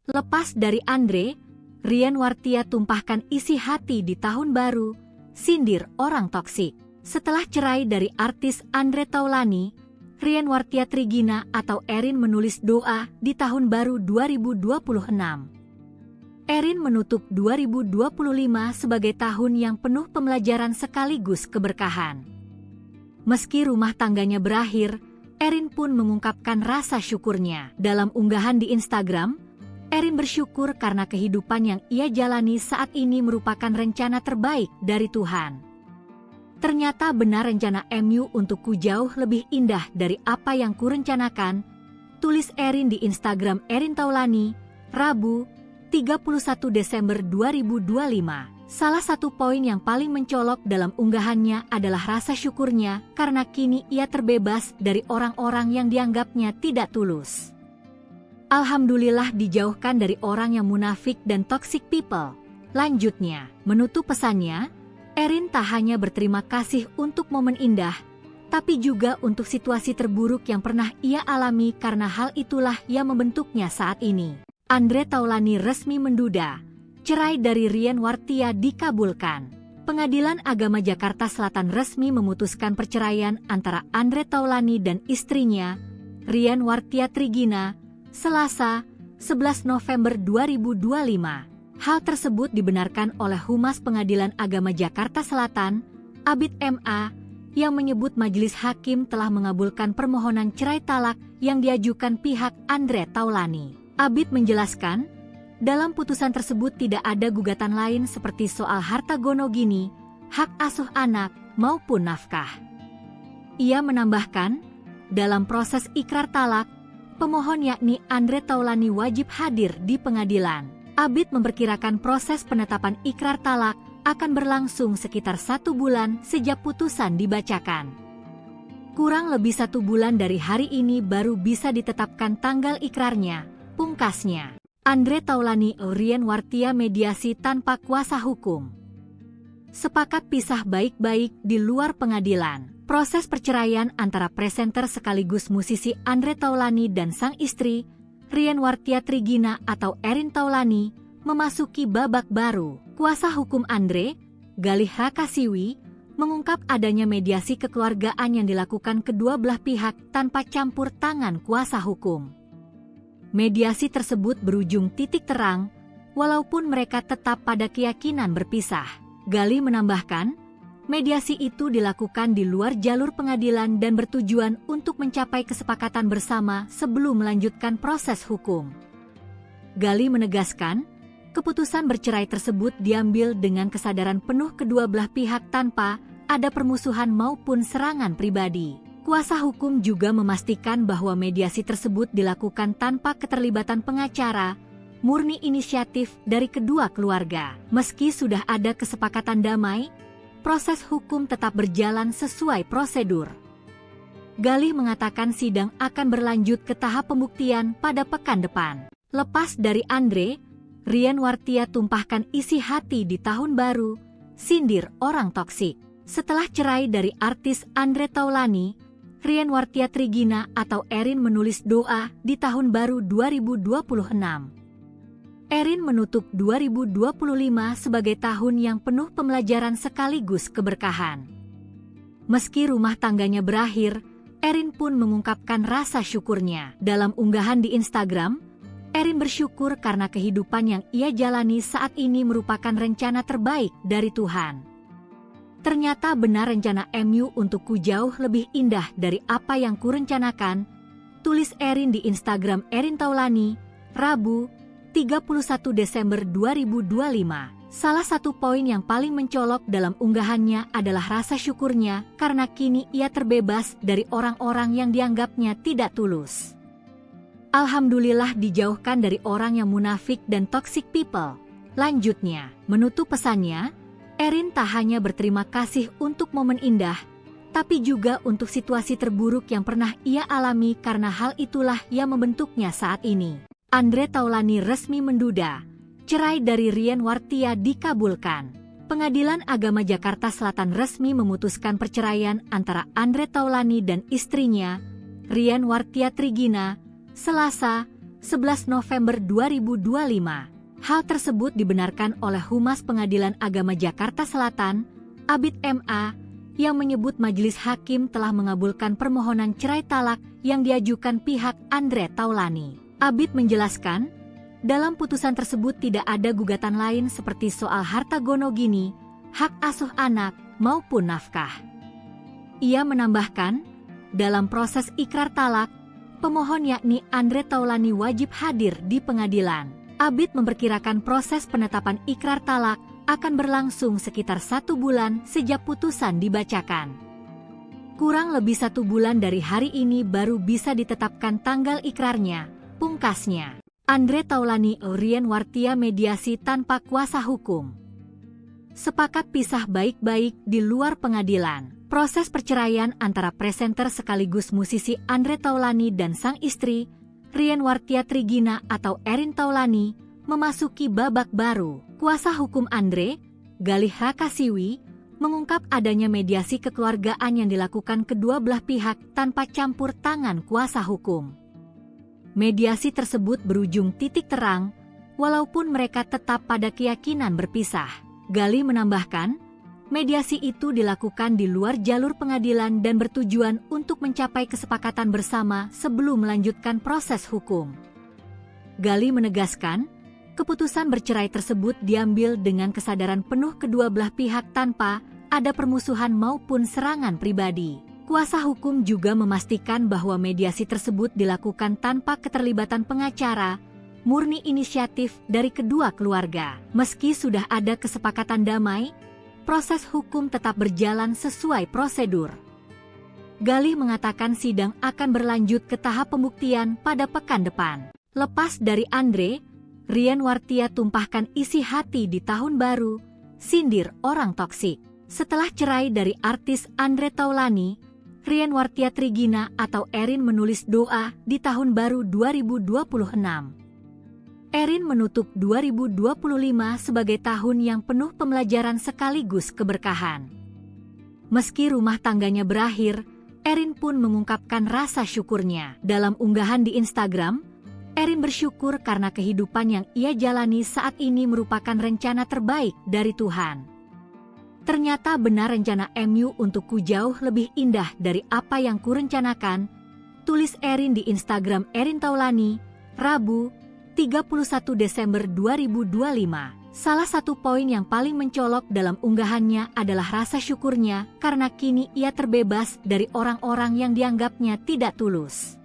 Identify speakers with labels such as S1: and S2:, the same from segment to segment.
S1: Lepas dari Andre, Rian Wartia tumpahkan isi hati di tahun baru, sindir orang toksik. Setelah cerai dari artis Andre Taulany, Rian Wartia Trigina atau Erin menulis doa di tahun baru 2026. Erin menutup 2025 sebagai tahun yang penuh pembelajaran sekaligus keberkahan. Meski rumah tangganya berakhir, Erin pun mengungkapkan rasa syukurnya. Dalam unggahan di Instagram, Erin bersyukur karena kehidupan yang ia jalani saat ini merupakan rencana terbaik dari Tuhan. Ternyata benar rencana MU untukku jauh lebih indah dari apa yang kurencanakan, tulis Erin di Instagram Erin Taulany, Rabu, 31 Desember 2025. Salah satu poin yang paling mencolok dalam unggahannya adalah rasa syukurnya karena kini ia terbebas dari orang-orang yang dianggapnya tidak tulus. Alhamdulillah dijauhkan dari orang yang munafik dan toxic people. Lanjutnya, menutup pesannya, Erin tak hanya berterima kasih untuk momen indah, tapi juga untuk situasi terburuk yang pernah ia alami karena hal itulah yang membentuknya saat ini. Andre Taulany resmi menduda, cerai dari Rian Wartia dikabulkan. Pengadilan Agama Jakarta Selatan resmi memutuskan perceraian antara Andre Taulany dan istrinya, Rian Wartia Trigina, Selasa, 11 November 2025. Hal tersebut dibenarkan oleh Humas Pengadilan Agama Jakarta Selatan, Abid MA, yang menyebut majelis hakim telah mengabulkan permohonan cerai talak yang diajukan pihak Andre Taulany. Abid menjelaskan, dalam putusan tersebut tidak ada gugatan lain seperti soal harta gono gini, hak asuh anak, maupun nafkah. Ia menambahkan, dalam proses ikrar talak, pemohon yakni Andre Taulany wajib hadir di pengadilan. Abid memperkirakan proses penetapan ikrar talak akan berlangsung sekitar 1 bulan sejak putusan dibacakan. Kurang lebih 1 bulan dari hari ini baru bisa ditetapkan tanggal ikrarnya, pungkasnya. Andre Taulany Rian Wartia mediasi tanpa kuasa hukum. Sepakat pisah baik-baik di luar pengadilan. Proses perceraian antara presenter sekaligus musisi Andre Taulany dan sang istri, Rian Wartia Trigina atau Erin Taulany, memasuki babak baru. Kuasa hukum Andre, Galih Rakasiwi, mengungkap adanya mediasi kekeluargaan yang dilakukan kedua belah pihak tanpa campur tangan kuasa hukum. Mediasi tersebut berujung titik terang, walaupun mereka tetap pada keyakinan berpisah. Galih menambahkan, mediasi itu dilakukan di luar jalur pengadilan dan bertujuan untuk mencapai kesepakatan bersama sebelum melanjutkan proses hukum. Galih menegaskan, keputusan bercerai tersebut diambil dengan kesadaran penuh kedua belah pihak tanpa ada permusuhan maupun serangan pribadi. Kuasa hukum juga memastikan bahwa mediasi tersebut dilakukan tanpa keterlibatan pengacara, murni inisiatif dari kedua keluarga. Meski sudah ada kesepakatan damai, proses hukum tetap berjalan sesuai prosedur. Galih mengatakan sidang akan berlanjut ke tahap pembuktian pada pekan depan. Lepas dari Andre, Rian Wartia tumpahkan isi hati di tahun baru, sindir orang toksik. Setelah cerai dari artis Andre Taulany, Rian Wartia Trigina atau Erin menulis doa di tahun baru 2026. Erin menutup 2025 sebagai tahun yang penuh pembelajaran sekaligus keberkahan. Meski rumah tangganya berakhir, Erin pun mengungkapkan rasa syukurnya. Dalam unggahan di Instagram, Erin bersyukur karena kehidupan yang ia jalani saat ini merupakan rencana terbaik dari Tuhan. Ternyata benar rencana MU untukku jauh lebih indah dari apa yang kurencanakan, tulis Erin di Instagram Erin Taulany, Rabu, 31 Desember 2025. Salah satu poin yang paling mencolok dalam unggahannya adalah rasa syukurnya karena kini ia terbebas dari orang-orang yang dianggapnya tidak tulus. Alhamdulillah dijauhkan dari orang yang munafik dan toxic people. Lanjutnya, menutup pesannya, Erin tak hanya berterima kasih untuk momen indah, tapi juga untuk situasi terburuk yang pernah ia alami karena hal itulah yang membentuknya saat ini. Andre Taulany resmi menduda, cerai dari Rian Wartia dikabulkan. Pengadilan Agama Jakarta Selatan resmi memutuskan perceraian antara Andre Taulany dan istrinya, Rian Wartia Trigina, Selasa, 11 November 2025. Hal tersebut dibenarkan oleh Humas Pengadilan Agama Jakarta Selatan, Abid MA, yang menyebut majelis hakim telah mengabulkan permohonan cerai talak yang diajukan pihak Andre Taulani. Abid menjelaskan, dalam putusan tersebut tidak ada gugatan lain seperti soal harta gono gini, hak asuh anak, maupun nafkah. Ia menambahkan, dalam proses ikrar talak, pemohon yakni Andre Taulani wajib hadir di pengadilan. Abid memperkirakan proses penetapan ikrar talak akan berlangsung sekitar 1 bulan sejak putusan dibacakan. Kurang lebih 1 bulan dari hari ini baru bisa ditetapkan tanggal ikrarnya, pungkasnya. Andre Taulani Rian Wartia mediasi tanpa kuasa hukum. Sepakat pisah baik-baik di luar pengadilan. Proses perceraian antara presenter sekaligus musisi Andre Taulani dan sang istri, Rian Wartia Trigina atau Erin Taulani, memasuki babak baru. Kuasa hukum Andre, Galih Rakasiwi, mengungkap adanya mediasi kekeluargaan yang dilakukan kedua belah pihak tanpa campur tangan kuasa hukum. Mediasi tersebut berujung titik terang, walaupun mereka tetap pada keyakinan berpisah. Galih menambahkan, mediasi itu dilakukan di luar jalur pengadilan dan bertujuan untuk mencapai kesepakatan bersama sebelum melanjutkan proses hukum. Galih menegaskan, keputusan bercerai tersebut diambil dengan kesadaran penuh kedua belah pihak tanpa ada permusuhan maupun serangan pribadi. Kuasa hukum juga memastikan bahwa mediasi tersebut dilakukan tanpa keterlibatan pengacara, murni inisiatif dari kedua keluarga. Meski sudah ada kesepakatan damai, proses hukum tetap berjalan sesuai prosedur. Galih mengatakan sidang akan berlanjut ke tahap pembuktian pada pekan depan. Lepas dari Andre, Rian Wartia tumpahkan isi hati di tahun baru, sindir orang toksik. Setelah cerai dari artis Andre Taulani, Rian Wartia Trigina atau Erin menulis doa di tahun baru 2026. Erin menutup 2025 sebagai tahun yang penuh pembelajaran sekaligus keberkahan. Meski rumah tangganya berakhir, Erin pun mengungkapkan rasa syukurnya. Dalam unggahan di Instagram, Erin bersyukur karena kehidupan yang ia jalani saat ini merupakan rencana terbaik dari Tuhan. Ternyata benar rencana MU untukku jauh lebih indah dari apa yang kurencanakan, tulis Erin di Instagram Erin Taulani, Rabu, 31 Desember 2025. Salah satu poin yang paling mencolok dalam unggahannya adalah rasa syukurnya karena kini ia terbebas dari orang-orang yang dianggapnya tidak tulus.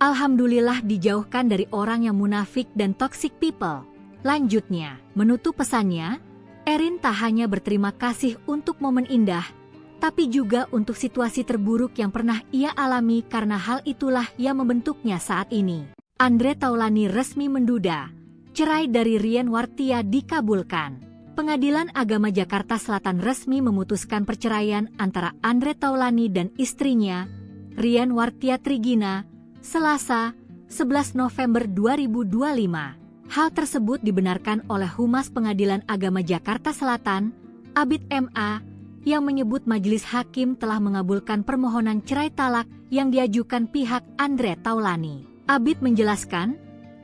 S1: Alhamdulillah dijauhkan dari orang yang munafik dan toxic people. Lanjutnya, menutup pesannya, Erin tak hanya berterima kasih untuk momen indah, tapi juga untuk situasi terburuk yang pernah ia alami karena hal itulah yang membentuknya saat ini. Andre Taulani resmi menduda, cerai dari Rian Wartia dikabulkan. Pengadilan Agama Jakarta Selatan resmi memutuskan perceraian antara Andre Taulani dan istrinya, Rian Wartia Trigina, Selasa, 11 November 2025. Hal tersebut dibenarkan oleh Humas Pengadilan Agama Jakarta Selatan, Abid MA, yang menyebut majelis hakim telah mengabulkan permohonan cerai talak yang diajukan pihak Andre Taulani. Abid menjelaskan,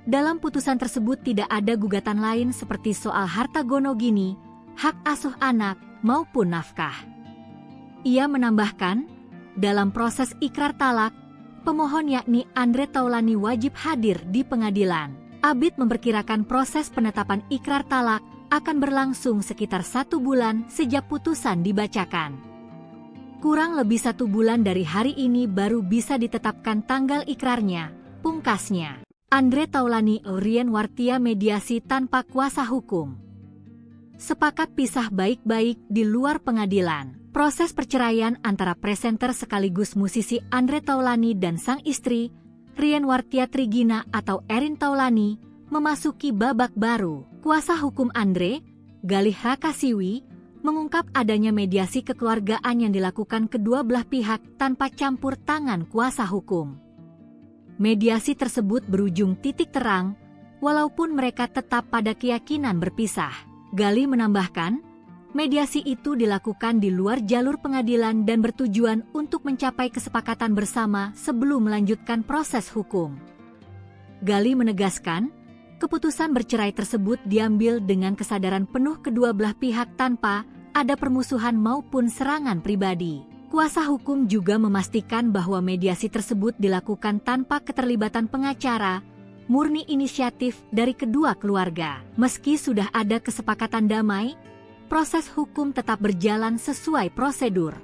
S1: dalam putusan tersebut tidak ada gugatan lain seperti soal harta gono gini, hak asuh anak, maupun nafkah. Ia menambahkan, dalam proses ikrar talak, pemohon yakni Andre Taulani wajib hadir di pengadilan. Abid memperkirakan proses penetapan ikrar talak akan berlangsung sekitar 1 bulan sejak putusan dibacakan. Kurang lebih 1 bulan dari hari ini baru bisa ditetapkan tanggal ikrarnya, pungkasnya. Andre Taulani Rian Wartia mediasi tanpa kuasa hukum. Sepakat pisah baik-baik di luar pengadilan. Proses perceraian antara presenter sekaligus musisi Andre Taulani dan sang istri, Rian Wartia Trigina atau Erin Taulani, memasuki babak baru. Kuasa hukum Andre, Galih Rakasiwi, mengungkap adanya mediasi kekeluargaan yang dilakukan kedua belah pihak tanpa campur tangan kuasa hukum. Mediasi tersebut berujung titik terang, walaupun mereka tetap pada keyakinan berpisah. Galih menambahkan, mediasi itu dilakukan di luar jalur pengadilan dan bertujuan untuk mencapai kesepakatan bersama sebelum melanjutkan proses hukum. Gali menegaskan, keputusan bercerai tersebut diambil dengan kesadaran penuh kedua belah pihak tanpa ada permusuhan maupun serangan pribadi. Kuasa hukum juga memastikan bahwa mediasi tersebut dilakukan tanpa keterlibatan pengacara, murni inisiatif dari kedua keluarga. Meski sudah ada kesepakatan damai, proses hukum tetap berjalan sesuai prosedur.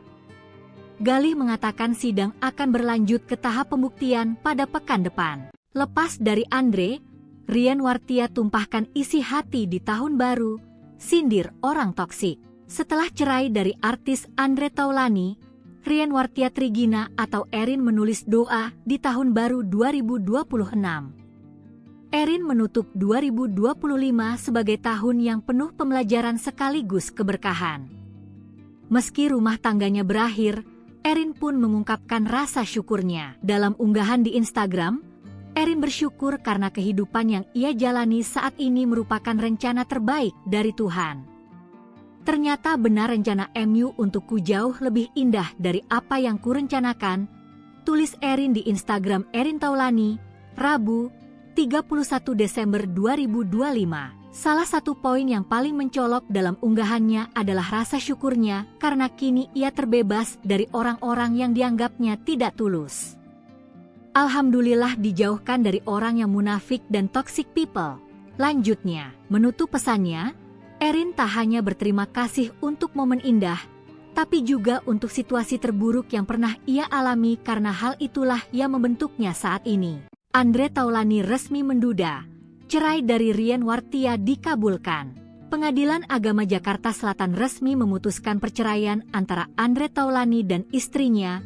S1: Gali mengatakan sidang akan berlanjut ke tahap pembuktian pada pekan depan. Lepas dari Andre, Rian Wartia tumpahkan isi hati di tahun baru, sindir orang toksik. Setelah cerai dari artis Andre Taulany, Rian Wartia Trigina atau Erin menulis doa di tahun baru 2026. Erin menutup 2025 sebagai tahun yang penuh pembelajaran sekaligus keberkahan. Meski rumah tangganya berakhir, Erin pun mengungkapkan rasa syukurnya. Dalam unggahan di Instagram, Erin bersyukur karena kehidupan yang ia jalani saat ini merupakan rencana terbaik dari Tuhan. Ternyata benar rencana MU untukku jauh lebih indah dari apa yang kurencanakan, tulis Erin di Instagram Erin Taulany, Rabu, 31 Desember 2025. Salah satu poin yang paling mencolok dalam unggahannya adalah rasa syukurnya karena kini ia terbebas dari orang-orang yang dianggapnya tidak tulus. Alhamdulillah dijauhkan dari orang yang munafik dan toxic people. Lanjutnya, menutup pesannya, Erin tak hanya berterima kasih untuk momen indah, tapi juga untuk situasi terburuk yang pernah ia alami karena hal itulah yang membentuknya saat ini. Andre Taulany resmi menduda, cerai dari Rian Wartia dikabulkan. Pengadilan Agama Jakarta Selatan resmi memutuskan perceraian antara Andre Taulany dan istrinya,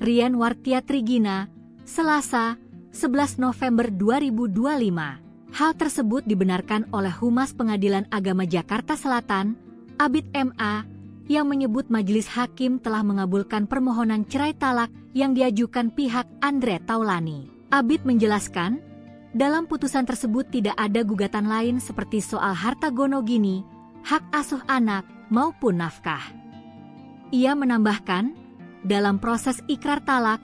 S1: Rian Wartia Trigina, Selasa, 11 November 2025. Hal tersebut dibenarkan oleh Humas Pengadilan Agama Jakarta Selatan, Abid MA, yang menyebut majelis hakim telah mengabulkan permohonan cerai talak yang diajukan pihak Andre Taulany. Abid menjelaskan, dalam putusan tersebut tidak ada gugatan lain seperti soal harta gonogini, hak asuh anak, maupun nafkah. Ia menambahkan, dalam proses ikrar talak,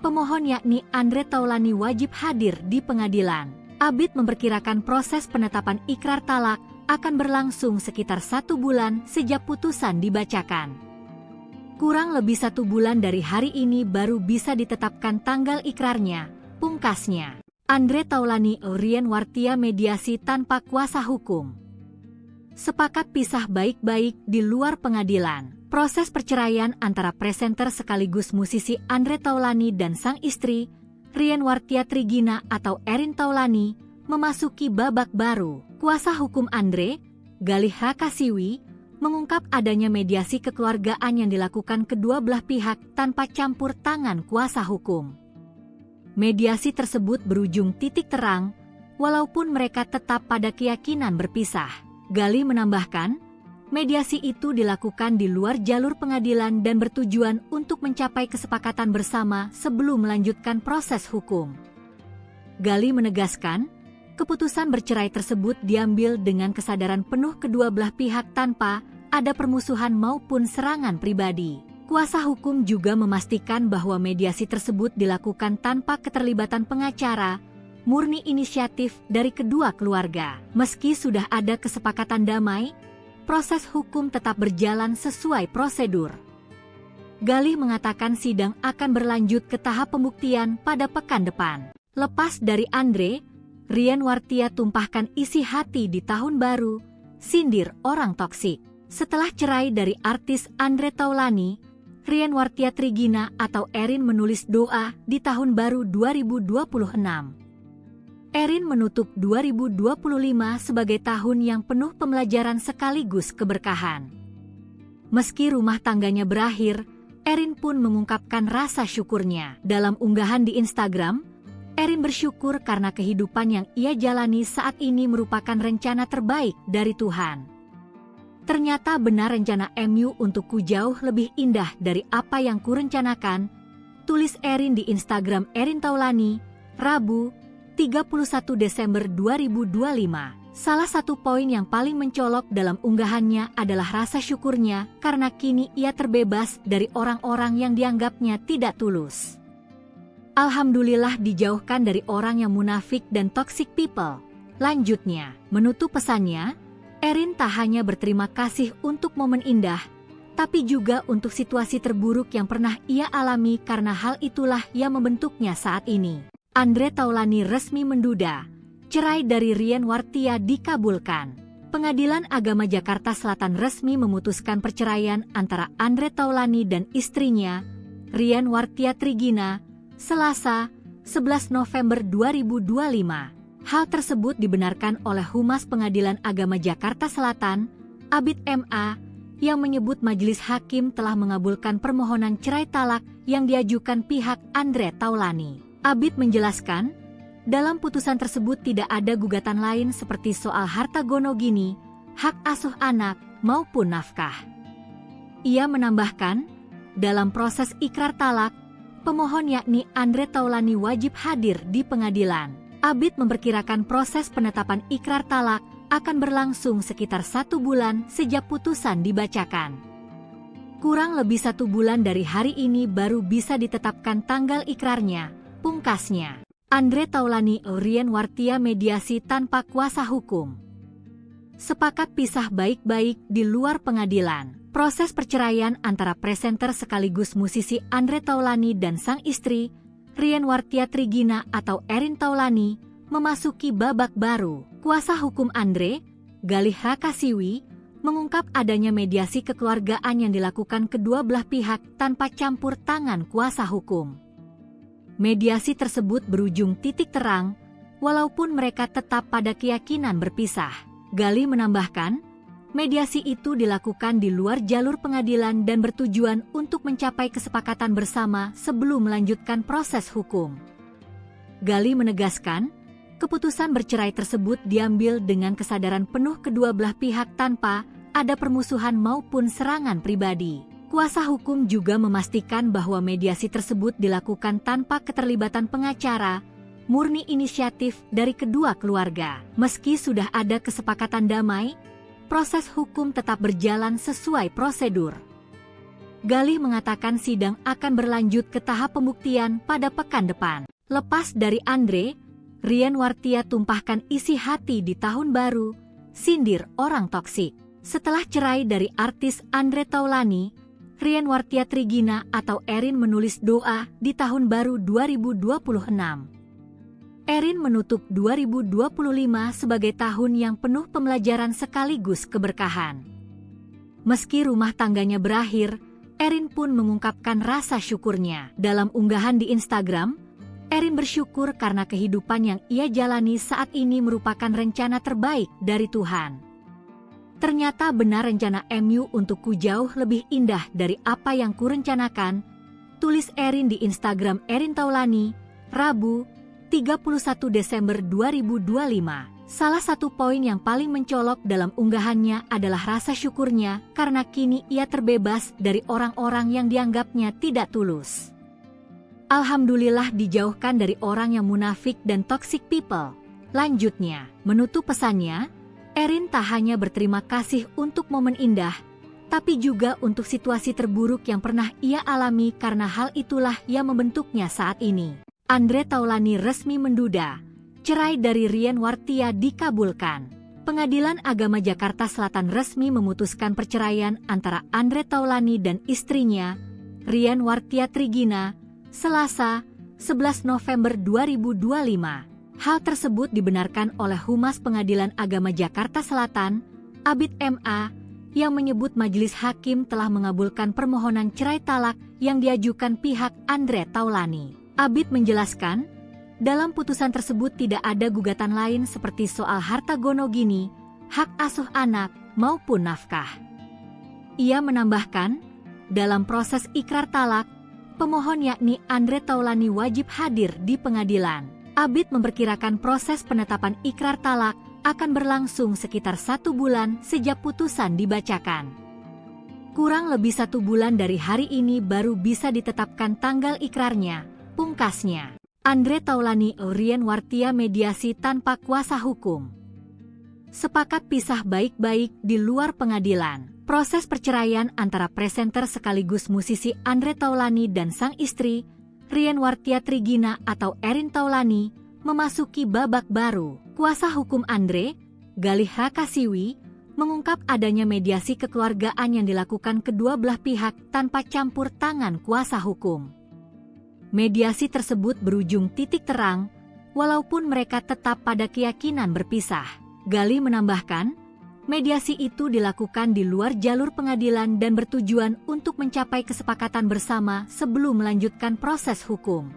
S1: pemohon yakni Andre Taulany wajib hadir di pengadilan. Abid memperkirakan proses penetapan ikrar talak akan berlangsung sekitar 1 bulan sejak putusan dibacakan. Kurang lebih 1 bulan dari hari ini baru bisa ditetapkan tanggal ikrarnya, pungkasnya. Andre Taulany Rian Wartia mediasi tanpa kuasa hukum. Sepakat pisah baik-baik di luar pengadilan. Proses perceraian antara presenter sekaligus musisi Andre Taulany dan sang istri, Rian Wartia Trigina atau Erin Taulany, memasuki babak baru. Kuasa hukum Andre, Galih Rakasiwi, mengungkap adanya mediasi kekeluargaan yang dilakukan kedua belah pihak tanpa campur tangan kuasa hukum. Mediasi tersebut berujung titik terang, walaupun mereka tetap pada keyakinan berpisah. Galih menambahkan, mediasi itu dilakukan di luar jalur pengadilan dan bertujuan untuk mencapai kesepakatan bersama sebelum melanjutkan proses hukum. Galih menegaskan, keputusan bercerai tersebut diambil dengan kesadaran penuh kedua belah pihak tanpa ada permusuhan maupun serangan pribadi. Kuasa hukum juga memastikan bahwa mediasi tersebut dilakukan tanpa keterlibatan pengacara, murni inisiatif dari kedua keluarga. Meski sudah ada kesepakatan damai, proses hukum tetap berjalan sesuai prosedur. Galih mengatakan sidang akan berlanjut ke tahap pembuktian pada pekan depan. Lepas dari Andre, Rian Wartia tumpahkan isi hati di tahun baru, sindir orang toksik. Setelah cerai dari artis Andre Taulany, Rian Wartia Trigina atau Erin menulis doa di tahun baru 2026. Erin menutup 2025 sebagai tahun yang penuh pembelajaran sekaligus keberkahan. Meski rumah tangganya berakhir, Erin pun mengungkapkan rasa syukurnya. Dalam unggahan di Instagram, Erin bersyukur karena kehidupan yang ia jalani saat ini merupakan rencana terbaik dari Tuhan. Ternyata benar rencana MU untukku jauh lebih indah dari apa yang kurencanakan, tulis Erin di Instagram Erin Taulany, Rabu, 31 Desember 2025. Salah satu poin yang paling mencolok dalam unggahannya adalah rasa syukurnya karena kini ia terbebas dari orang-orang yang dianggapnya tidak tulus. Alhamdulillah dijauhkan dari orang yang munafik dan toxic people. Lanjutnya, menutup pesannya, Erin tak hanya berterima kasih untuk momen indah, tapi juga untuk situasi terburuk yang pernah ia alami karena hal itulah yang membentuknya saat ini. Andre Taulany resmi menduda, cerai dari Rian Wartia dikabulkan. Pengadilan Agama Jakarta Selatan resmi memutuskan perceraian antara Andre Taulany dan istrinya, Rian Wartia Trigina, Selasa, 11 November 2025. Hal tersebut dibenarkan oleh Humas Pengadilan Agama Jakarta Selatan, Abid MA, yang menyebut majelis hakim telah mengabulkan permohonan cerai talak yang diajukan pihak Andre Taulany. Abid menjelaskan, dalam putusan tersebut tidak ada gugatan lain seperti soal harta gonogini, hak asuh anak, maupun nafkah. Ia menambahkan, dalam proses ikrar talak, pemohon yakni Andre Taulany wajib hadir di pengadilan. Abid memperkirakan proses penetapan ikrar talak akan berlangsung sekitar 1 bulan sejak putusan dibacakan. Kurang lebih 1 bulan dari hari ini baru bisa ditetapkan tanggal ikrarnya, pungkasnya. Andre Taulany Rian Wartia mediasi tanpa kuasa hukum. Sepakat pisah baik-baik di luar pengadilan. Proses perceraian antara presenter sekaligus musisi Andre Taulany dan sang istri, Rian Wartia Trigina atau Erin Taulany, memasuki babak baru. Kuasa hukum Andre, Galih Rakasiwi, mengungkap adanya mediasi kekeluargaan yang dilakukan kedua belah pihak tanpa campur tangan kuasa hukum. Mediasi tersebut berujung titik terang, walaupun mereka tetap pada keyakinan berpisah. Galih menambahkan, mediasi itu dilakukan di luar jalur pengadilan dan bertujuan untuk mencapai kesepakatan bersama sebelum melanjutkan proses hukum. Galih menegaskan, keputusan bercerai tersebut diambil dengan kesadaran penuh kedua belah pihak tanpa ada permusuhan maupun serangan pribadi. Kuasa hukum juga memastikan bahwa mediasi tersebut dilakukan tanpa keterlibatan pengacara, murni inisiatif dari kedua keluarga. Meski sudah ada kesepakatan damai, proses hukum tetap berjalan sesuai prosedur. Galih mengatakan sidang akan berlanjut ke tahap pembuktian pada pekan depan. Lepas dari Andre, Rian Wartia tumpahkan isi hati di tahun baru, sindir orang toksik. Setelah cerai dari artis Andre Taulany, Rian Wartia Trigina atau Erin menulis doa di tahun baru 2026. Erin menutup 2025 sebagai tahun yang penuh pembelajaran sekaligus keberkahan. Meski rumah tangganya berakhir, Erin pun mengungkapkan rasa syukurnya. Dalam unggahan di Instagram, Erin bersyukur karena kehidupan yang ia jalani saat ini merupakan rencana terbaik dari Tuhan. Ternyata benar rencana MU untukku jauh lebih indah dari apa yang kurencanakan, tulis Erin di Instagram Erin Taulany, Rabu, 31 Desember 2025. Salah satu poin yang paling mencolok dalam unggahannya adalah rasa syukurnya karena kini ia terbebas dari orang-orang yang dianggapnya tidak tulus. Alhamdulillah dijauhkan dari orang yang munafik dan toxic people. Lanjutnya, menutup pesannya, Erin tak hanya berterima kasih untuk momen indah, tapi juga untuk situasi terburuk yang pernah ia alami karena hal itulah yang membentuknya saat ini. Andre Taulany resmi menduda, cerai dari Rian Wartia dikabulkan. Pengadilan Agama Jakarta Selatan resmi memutuskan perceraian antara Andre Taulany dan istrinya, Rian Wartia Trigina, Selasa, 11 November 2025. Hal tersebut dibenarkan oleh Humas Pengadilan Agama Jakarta Selatan, Abid MA, yang menyebut majelis hakim telah mengabulkan permohonan cerai talak yang diajukan pihak Andre Taulany. Abid menjelaskan, dalam putusan tersebut tidak ada gugatan lain seperti soal harta gonogini, hak asuh anak, maupun nafkah. Ia menambahkan, dalam proses ikrar talak, pemohon yakni Andre Taulany wajib hadir di pengadilan. Abid memperkirakan proses penetapan ikrar talak akan berlangsung sekitar 1 bulan sejak putusan dibacakan. Kurang lebih 1 bulan dari hari ini baru bisa ditetapkan tanggal ikrarnya, pungkasnya. Andre Taulany Rian Wartia mediasi tanpa kuasa hukum. Sepakat pisah baik-baik di luar pengadilan. Proses perceraian antara presenter sekaligus musisi Andre Taulany dan sang istri, Rienwartia Trigina atau Erin Taulani memasuki babak baru. Kuasa hukum Andre, Galih Hakasiwi, mengungkap adanya mediasi kekeluargaan yang dilakukan kedua belah pihak tanpa campur tangan kuasa hukum. Mediasi tersebut berujung titik terang, walaupun mereka tetap pada keyakinan berpisah. Galih menambahkan, mediasi itu dilakukan di luar jalur pengadilan dan bertujuan untuk mencapai kesepakatan bersama sebelum melanjutkan proses hukum.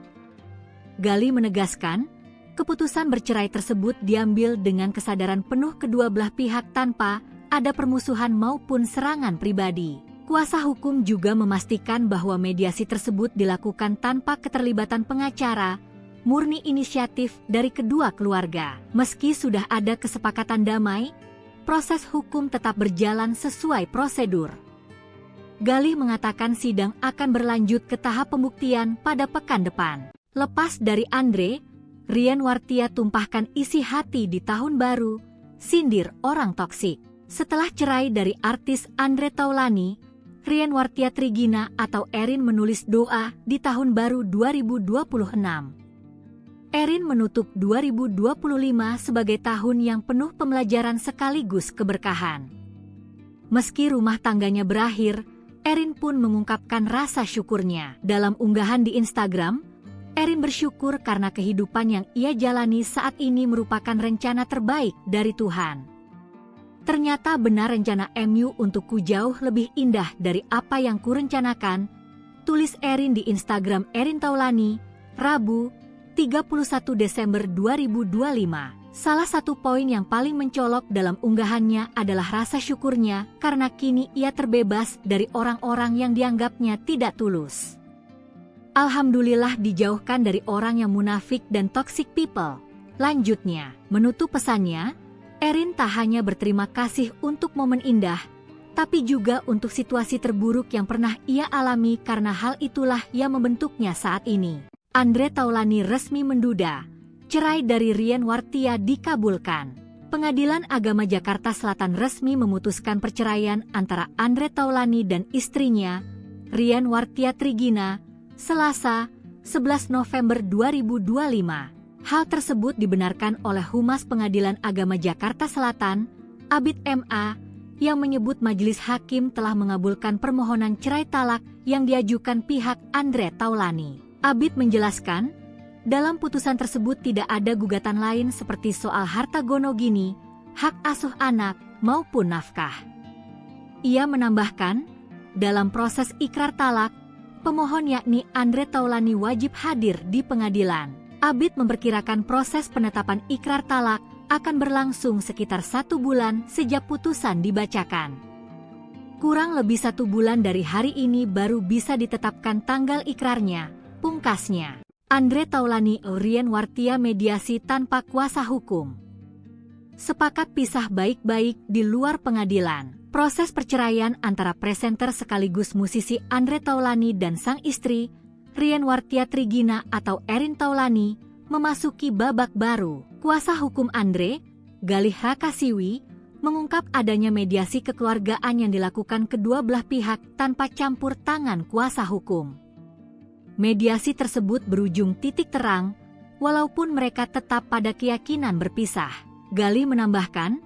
S1: Galih menegaskan, keputusan bercerai tersebut diambil dengan kesadaran penuh kedua belah pihak tanpa ada permusuhan maupun serangan pribadi. Kuasa hukum juga memastikan bahwa mediasi tersebut dilakukan tanpa keterlibatan pengacara, murni inisiatif dari kedua keluarga. Meski sudah ada kesepakatan damai, proses hukum tetap berjalan sesuai prosedur. Galih mengatakan sidang akan berlanjut ke tahap pembuktian pada pekan depan. Lepas dari Andre, Rienwartia tumpahkan isi hati di tahun baru, sindir orang toksik. Setelah cerai dari artis Andre Taulani, Rienwartia Trigina atau Erin menulis doa di tahun baru 2026. Erin menutup 2025 sebagai tahun yang penuh pembelajaran sekaligus keberkahan. Meski rumah tangganya berakhir, Erin pun mengungkapkan rasa syukurnya. Dalam unggahan di Instagram, Erin bersyukur karena kehidupan yang ia jalani saat ini merupakan rencana terbaik dari Tuhan. Ternyata benar rencana MU untukku jauh lebih indah dari apa yang kurencanakan, tulis Erin di Instagram Erin Taulani, Rabu, 31 Desember 2025. Salah satu poin yang paling mencolok dalam unggahannya adalah rasa syukurnya karena kini ia terbebas dari orang-orang yang dianggapnya tidak tulus. Alhamdulillah dijauhkan dari orang yang munafik dan toxic people. Lanjutnya, menutup pesannya, Erin tak hanya berterima kasih untuk momen indah, tapi juga untuk situasi terburuk yang pernah ia alami karena hal itulah yang membentuknya saat ini. Andre Taulani resmi menduda, cerai dari Rienwartia dikabulkan. Pengadilan Agama Jakarta Selatan resmi memutuskan perceraian antara Andre Taulani dan istrinya, Rienwartia Trigina, Selasa, 11 November 2025. Hal tersebut dibenarkan oleh Humas Pengadilan Agama Jakarta Selatan, Abid MA, yang menyebut majelis hakim telah mengabulkan permohonan cerai talak yang diajukan pihak Andre Taulani. Abid menjelaskan, dalam putusan tersebut tidak ada gugatan lain seperti soal harta gono gini, hak asuh anak, maupun nafkah. Ia menambahkan, dalam proses ikrar talak, pemohon yakni Andre Taulani wajib hadir di pengadilan. Abid memperkirakan proses penetapan ikrar talak akan berlangsung sekitar 1 bulan sejak putusan dibacakan. Kurang lebih 1 bulan dari hari ini baru bisa ditetapkan tanggal ikrarnya, pungkasnya. Andre Taulani Rienwartia mediasi tanpa kuasa hukum. Sepakat pisah baik-baik di luar pengadilan. Proses perceraian antara presenter sekaligus musisi Andre Taulani dan sang istri, Rienwartia Trigina atau Erin Taulani, memasuki babak baru. Kuasa hukum Andre, Galih Hakasiwi, mengungkap adanya mediasi kekeluargaan yang dilakukan kedua belah pihak tanpa campur tangan kuasa hukum. Mediasi tersebut berujung titik terang, walaupun mereka tetap pada keyakinan berpisah. Galih menambahkan,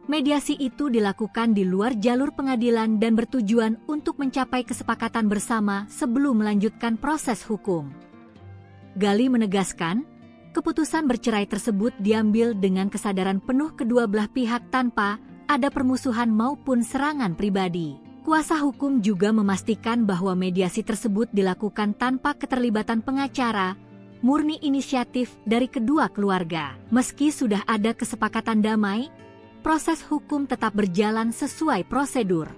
S1: mediasi itu dilakukan di luar jalur pengadilan dan bertujuan untuk mencapai kesepakatan bersama sebelum melanjutkan proses hukum. Galih menegaskan, keputusan bercerai tersebut diambil dengan kesadaran penuh kedua belah pihak tanpa ada permusuhan maupun serangan pribadi. Kuasa hukum juga memastikan bahwa mediasi tersebut dilakukan tanpa keterlibatan pengacara, murni inisiatif dari kedua keluarga. Meski sudah ada kesepakatan damai, proses hukum tetap berjalan sesuai prosedur.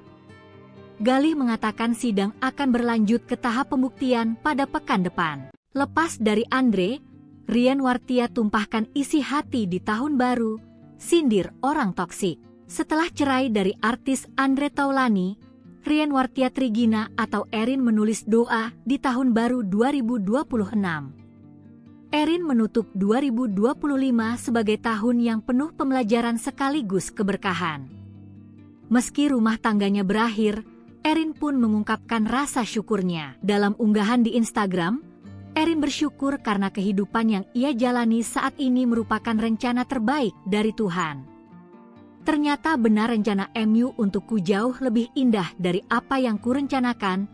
S1: Galih mengatakan sidang akan berlanjut ke tahap pembuktian pada pekan depan. Lepas dari Andre, Rienwartia tumpahkan isi hati di tahun baru, sindir orang toksik. Setelah cerai dari artis Andre Taulani, Rienwartia Trigina atau Erin menulis doa di tahun baru 2026. Erin menutup 2025 sebagai tahun yang penuh pembelajaran sekaligus keberkahan. Meski rumah tangganya berakhir, Erin pun mengungkapkan rasa syukurnya. Dalam unggahan di Instagram, Erin bersyukur karena kehidupan yang ia jalani saat ini merupakan rencana terbaik dari Tuhan. Ternyata benar rencana MU untukku jauh lebih indah dari apa yang kurencanakan,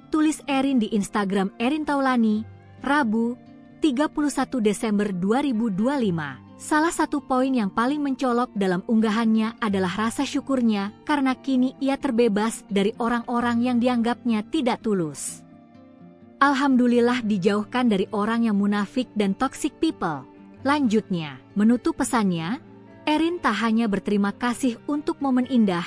S1: tulis Erin di Instagram Erin Taulani, Rabu, 31 Desember 2025. Salah satu poin yang paling mencolok dalam unggahannya adalah rasa syukurnya karena kini ia terbebas dari orang-orang yang dianggapnya tidak tulus. Alhamdulillah dijauhkan dari orang yang munafik dan toxic people. Lanjutnya, menutup pesannya, Erin tak hanya berterima kasih untuk momen indah,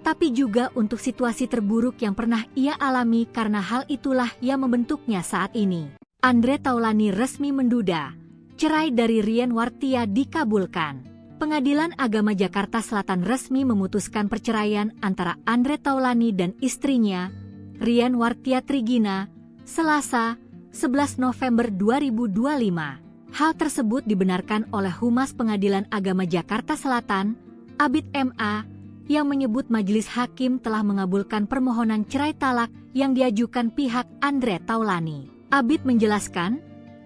S1: tapi juga untuk situasi terburuk yang pernah ia alami karena hal itulah yang membentuknya saat ini. Andre Taulani resmi menduda, cerai dari Rian Wartia dikabulkan. Pengadilan Agama Jakarta Selatan resmi memutuskan perceraian antara Andre Taulani dan istrinya, Rian Wartia Trigina, Selasa, 11 November 2025. Hal tersebut dibenarkan oleh Humas Pengadilan Agama Jakarta Selatan, Abid MA, yang menyebut majelis hakim telah mengabulkan permohonan cerai talak yang diajukan pihak Andre Taulani. Abid menjelaskan,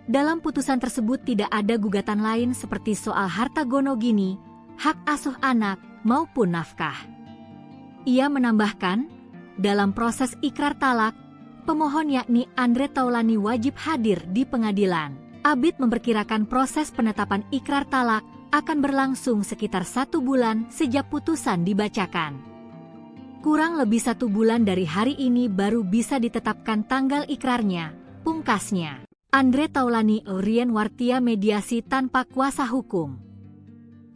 S1: dalam putusan tersebut tidak ada gugatan lain seperti soal harta gonogini, hak asuh anak, maupun nafkah. Ia menambahkan, dalam proses ikrar talak, pemohon yakni Andre Taulani wajib hadir di pengadilan. Abid memperkirakan proses penetapan ikrar talak akan berlangsung sekitar 1 bulan sejak putusan dibacakan. Kurang lebih 1 bulan dari hari ini baru bisa ditetapkan tanggal ikrarnya, pungkasnya. Andre Taulani Rian Wartia mediasi tanpa kuasa hukum.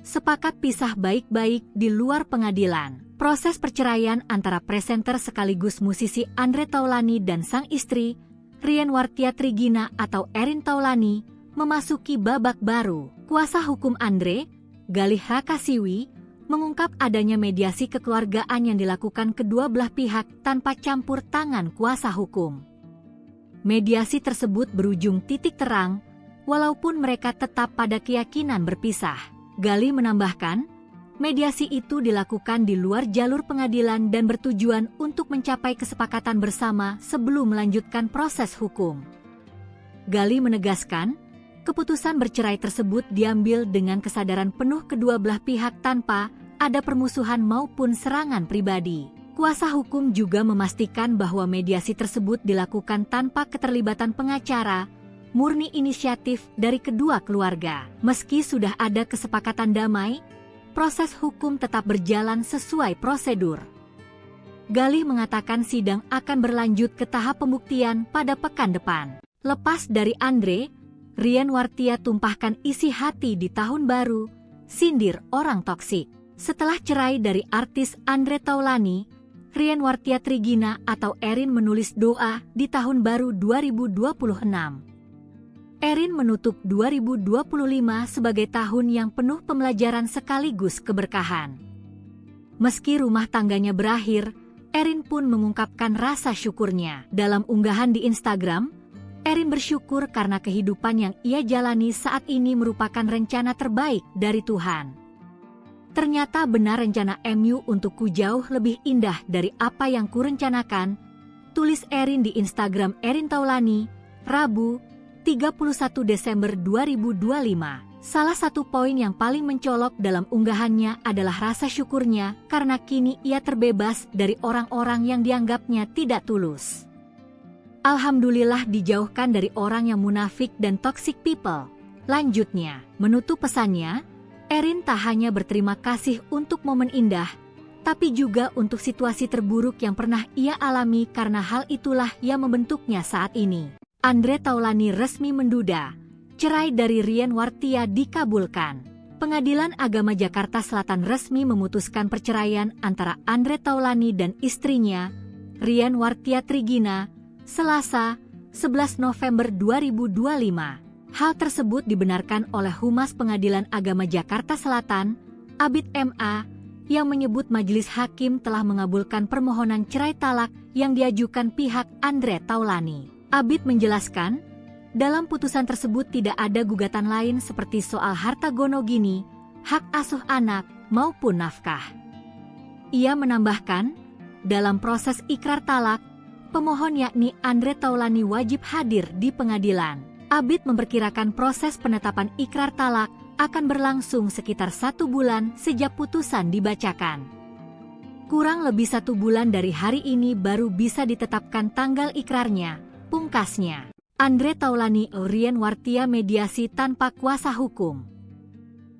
S1: Sepakat pisah baik-baik di luar pengadilan. Proses perceraian antara presenter sekaligus musisi Andre Taulani dan sang istri, Rian Wartia Trigina atau Erin Taulani, memasuki babak baru. Kuasa hukum Andre, Galih Hakasiwi, mengungkap adanya mediasi kekeluargaan yang dilakukan kedua belah pihak tanpa campur tangan kuasa hukum. Mediasi tersebut berujung titik terang, walaupun mereka tetap pada keyakinan berpisah. Galih menambahkan, mediasi itu dilakukan di luar jalur pengadilan dan bertujuan untuk mencapai kesepakatan bersama sebelum melanjutkan proses hukum. Galih menegaskan, keputusan bercerai tersebut diambil dengan kesadaran penuh kedua belah pihak tanpa ada permusuhan maupun serangan pribadi. Kuasa hukum juga memastikan bahwa mediasi tersebut dilakukan tanpa keterlibatan pengacara, murni inisiatif dari kedua keluarga. Meski sudah ada kesepakatan damai, proses hukum tetap berjalan sesuai prosedur. Galih mengatakan sidang akan berlanjut ke tahap pembuktian pada pekan depan. Lepas dari Andre, Rian Wartia tumpahkan isi hati di tahun baru, sindir orang toksik. Setelah cerai dari artis Andre Taulani, Rian Wartia Trigina atau Erin menulis doa di tahun baru 2026. Erin menutup 2025 sebagai tahun yang penuh pembelajaran sekaligus keberkahan. Meski rumah tangganya berakhir, Erin pun mengungkapkan rasa syukurnya. Dalam unggahan di Instagram, Erin bersyukur karena kehidupan yang ia jalani saat ini merupakan rencana terbaik dari Tuhan. Ternyata benar rencana MU untukku jauh lebih indah dari apa yang kurencanakan, tulis Erin di Instagram Erin Taulani, Rabu, 31 Desember 2025. Salah satu poin yang paling mencolok dalam unggahannya adalah rasa syukurnya karena kini ia terbebas dari orang-orang yang dianggapnya tidak tulus. Alhamdulillah dijauhkan dari orang yang munafik dan toxic people. Lanjutnya, menutup pesannya, Erin tak hanya berterima kasih untuk momen indah, tapi juga untuk situasi terburuk yang pernah ia alami karena hal itulah yang membentuknya saat ini. Andre Taulani resmi menduda, cerai dari Rian Wartia dikabulkan. Pengadilan Agama Jakarta Selatan resmi memutuskan perceraian antara Andre Taulani dan istrinya, Rian Wartia Trigina, Selasa, 11 November 2025. Hal tersebut dibenarkan oleh Humas Pengadilan Agama Jakarta Selatan, Abid MA, yang menyebut majelis hakim telah mengabulkan permohonan cerai talak yang diajukan pihak Andre Taulani. Abid menjelaskan, dalam putusan tersebut tidak ada gugatan lain seperti soal harta gonogini, hak asuh anak, maupun nafkah. Ia menambahkan, dalam proses ikrar talak, pemohon yakni Andre Taulani wajib hadir di pengadilan. Abid memperkirakan proses penetapan ikrar talak akan berlangsung sekitar 1 bulan sejak putusan dibacakan. Kurang lebih 1 bulan dari hari ini baru bisa ditetapkan tanggal ikrarnya, pungkasnya. Andre Taulani Rian Wartia mediasi tanpa kuasa hukum.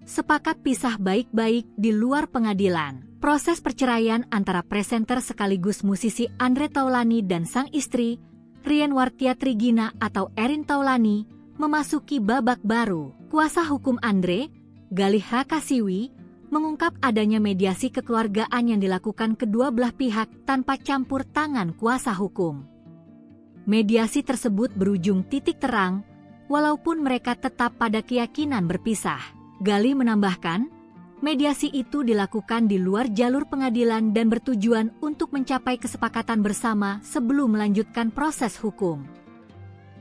S1: Sepakat pisah baik-baik di luar pengadilan. Proses perceraian antara presenter sekaligus musisi Andre Taulani dan sang istri, Rian Wartia Trigina atau Erin Taulani, memasuki babak baru. Kuasa hukum Andre, Galih Rakasiwi, mengungkap adanya mediasi kekeluargaan yang dilakukan kedua belah pihak tanpa campur tangan kuasa hukum. Mediasi tersebut berujung titik terang, walaupun mereka tetap pada keyakinan berpisah. Galih menambahkan, mediasi itu dilakukan di luar jalur pengadilan dan bertujuan untuk mencapai kesepakatan bersama sebelum melanjutkan proses hukum.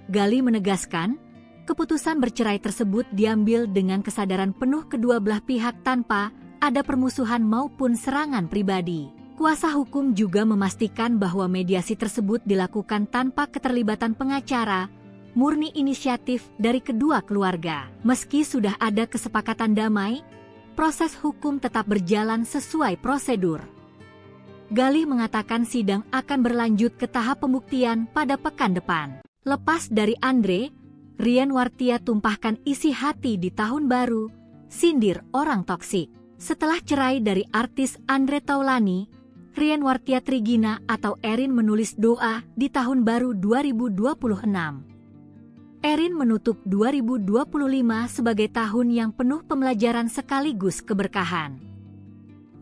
S1: Galih menegaskan, keputusan bercerai tersebut diambil dengan kesadaran penuh kedua belah pihak tanpa ada permusuhan maupun serangan pribadi. Kuasa hukum juga memastikan bahwa mediasi tersebut dilakukan tanpa keterlibatan pengacara, murni inisiatif dari kedua keluarga. Meski sudah ada kesepakatan damai, proses hukum tetap berjalan sesuai prosedur. Galih mengatakan sidang akan berlanjut ke tahap pembuktian pada pekan depan. Lepas dari Andre, Rian Wartia tumpahkan isi hati di tahun baru, sindir orang toksik. Setelah cerai dari artis Andre Taulani, Rian Wartia Trigina atau Erin menulis doa di tahun baru 2026. Erin menutup 2025 sebagai tahun yang penuh pembelajaran sekaligus keberkahan.